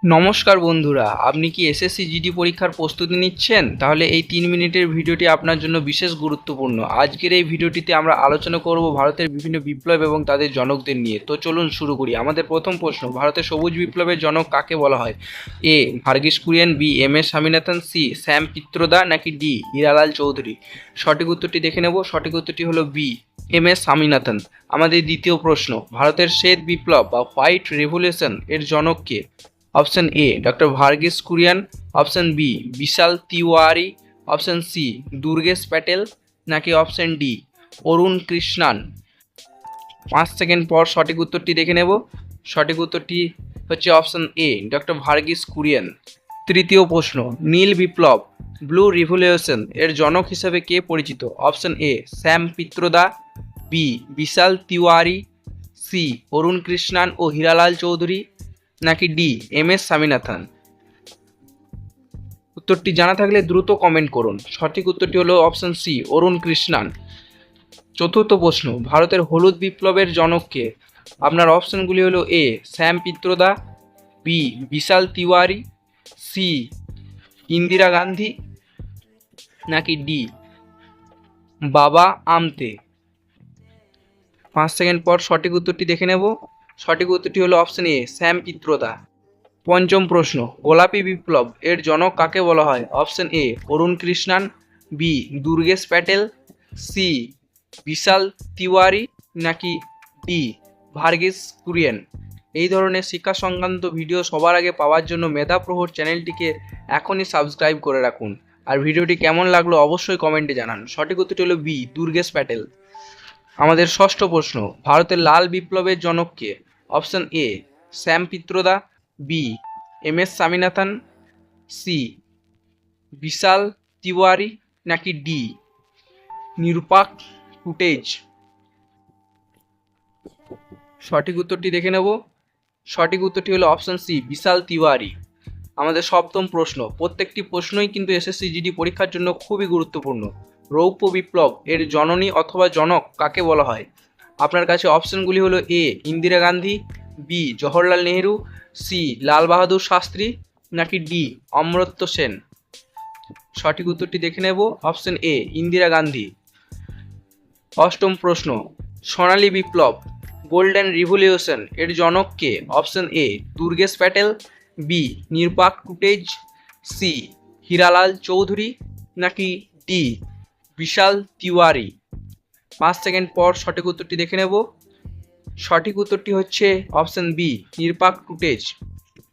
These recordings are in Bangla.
নমস্কার বন্ধুরা, আপনি কি এসএসসি জিডি পরীক্ষার প্রস্তুতি নিচ্ছেন? তাহলে এই 3 মিনিটের ভিডিওটি আপনার জন্য বিশেষ গুরুত্বপূর্ণ। আজকের এই ভিডিওটিতে আমরা আলোচনা করব ভারতের বিভিন্ন বিপ্লব এবং তাদের জনকদের নিয়ে। তো চলুন শুরু করি। আমাদের প্রথম প্রশ্ন, ভারতের সবুজ বিপ্লবের জনক কাকে বলা হয়? A Verghese Kurien, B M S Swaminathan, C Shyam Pitroda, নাকি ডি হীরালাল চৌধুরী? সঠিক উত্তরটি দেখে নেব। সঠিক উত্তরটি হলো বি এম এস স্বামীনাথন। আমাদের দ্বিতীয় প্রশ্ন, ভারতের শ্বেত বিপ্লব বা হোয়াইট রেভলিউশন এর জনক কে? Option A doctor Verghese Kurien, option B Vishal Tiwari, option C Durgesh Patel, নাকি option D Arun Krishnan? 5 second পর সঠিক উত্তরটি দেখে নেব। সঠিক উত্তরটি হচ্ছে option A doctor Verghese Kurien. তৃতীয় প্রশ্ন, নীল বিপ্লব ব্লু রিভলিউশন এর জনক হিসেবে কে পরিচিত? Option A Shyam Pitroda, B Vishal Tiwari, C Arun Krishnan ও হীরালাল চৌধুরী, নাকি ডি এম এস স্বামীনাথন? উত্তরটি জানা থাকলে দ্রুত কমেন্ট করুন। সঠিক উত্তরটি হলো অপশন সি অরুণ কৃষ্ণান। চতুর্থ প্রশ্ন, ভারতের হলুদ বিপ্লবের জনক কে? আপনার অপশনগুলি হলো এ শ্যাম পিত্রদা, বি বিশাল তিওয়ারি, সি ইন্দিরা গান্ধী, নাকি ডি বাবা আমতে? 5 সেকেন্ড পর সঠিক উত্তরটি দেখে নেব। সঠিক উত্তরটি হলো অপশন এ শ্যাম পিত্রদা। পঞ্চম প্রশ্ন, গোলাপি বিপ্লব এর জনক কাকে বলা হয়? Option A Arun Krishnan, B Durgesh Patel, C Vishal Tiwari, নাকি ডি ভার্গিস কুরিয়ান? এই ধরনের শিক্ষা সংক্রান্ত ভিডিও সবার আগে পাওয়ার জন্য মেধা প্রহর চ্যানেলটিকে এখনই সাবস্ক্রাইব করে রাখুন। আর ভিডিওটি কেমন লাগলো অবশ্যই কমেন্টে জানান। সঠিক উত্তরটি হলো বি দুর্গেশ প্যাটেল। আমাদের ষষ্ঠ প্রশ্ন, ভারতের লাল বিপ্লবের জনক কে? Option A Shyam Pitroda, B M S Swaminathan, C Vishal Tiwari, নাকি ডি নিরুপাক টুটেজ? সঠিক উত্তরটি দেখে নেব। সঠিক উত্তরটি হলো অপশন সি বিশাল তিওয়ারি। আমাদের সপ্তম প্রশ্ন, প্রত্যেকটি প্রশ্নই কিন্তু এসএসসি জিডি পরীক্ষার জন্য খুবই গুরুত্বপূর্ণ। রৌপ্য বিপ্লব এর জননী অথবা জনক কাকে বলা হয়? আপনার কাছে অপশনগুলি হলো A Indira Gandhi, B Jawaharlal Nehru, C Lal Bahadur Shastri, নাকি ডি অমর্ত্য সেন? সঠিক উত্তরটি দেখে নেব। Option A Indira Gandhi. অষ্টম প্রশ্ন, সোনালী বিপ্লব গোল্ডেন রিভলিউশন এর জনক কে? Option A Durgesh Patel, B Nirupak Tuteja, C Hiralal Chaudhary, নাকি ডি বিশাল তিওয়ারি? 5 সেকেন্ড পর সঠিক উত্তরটি দেখে নেব। সঠিক উত্তরটি হচ্ছে অপশন বি নিরুপাক টুটেজ।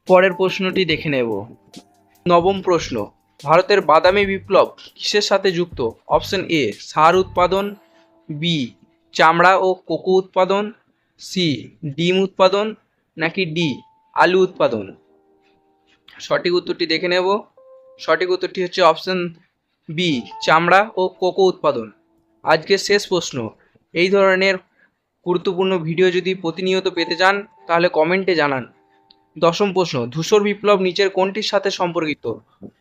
পরের প্রশ্নটি দেখে নেব। নবম প্রশ্ন, ভারতের বাদামি বিপ্লব কিসের সাথে যুক্ত? অপশন এ সার উৎপাদন, বি চামড়া ও কোকো উৎপাদন, সি ডিম উৎপাদন, নাকি ডি আলু উৎপাদন? সঠিক উত্তরটি দেখে নেব। সঠিক উত্তরটি হচ্ছে অপশন বি চামড়া ও কোকো উৎপাদন। আজকের শেষ প্রশ্ন, এই ধরনের গুরুত্বপূর্ণ ভিডিও যদি প্রতিনিয়ত পেতে চান তাহলে কমেন্টে জানান। দশম প্রশ্ন, ধূসর বিপ্লব নিচের কোনটির সাথে সম্পর্কিত?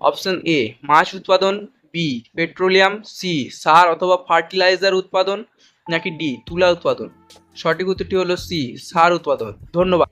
অপশন এ মাছ উৎপাদন, বি পেট্রোলিয়াম, সি সার অথবা ফার্টিলাইজার উৎপাদন, নাকি ডি তুলা উৎপাদন? সঠিক উত্তরটি হলো সি সার উৎপাদন। ধন্যবাদ।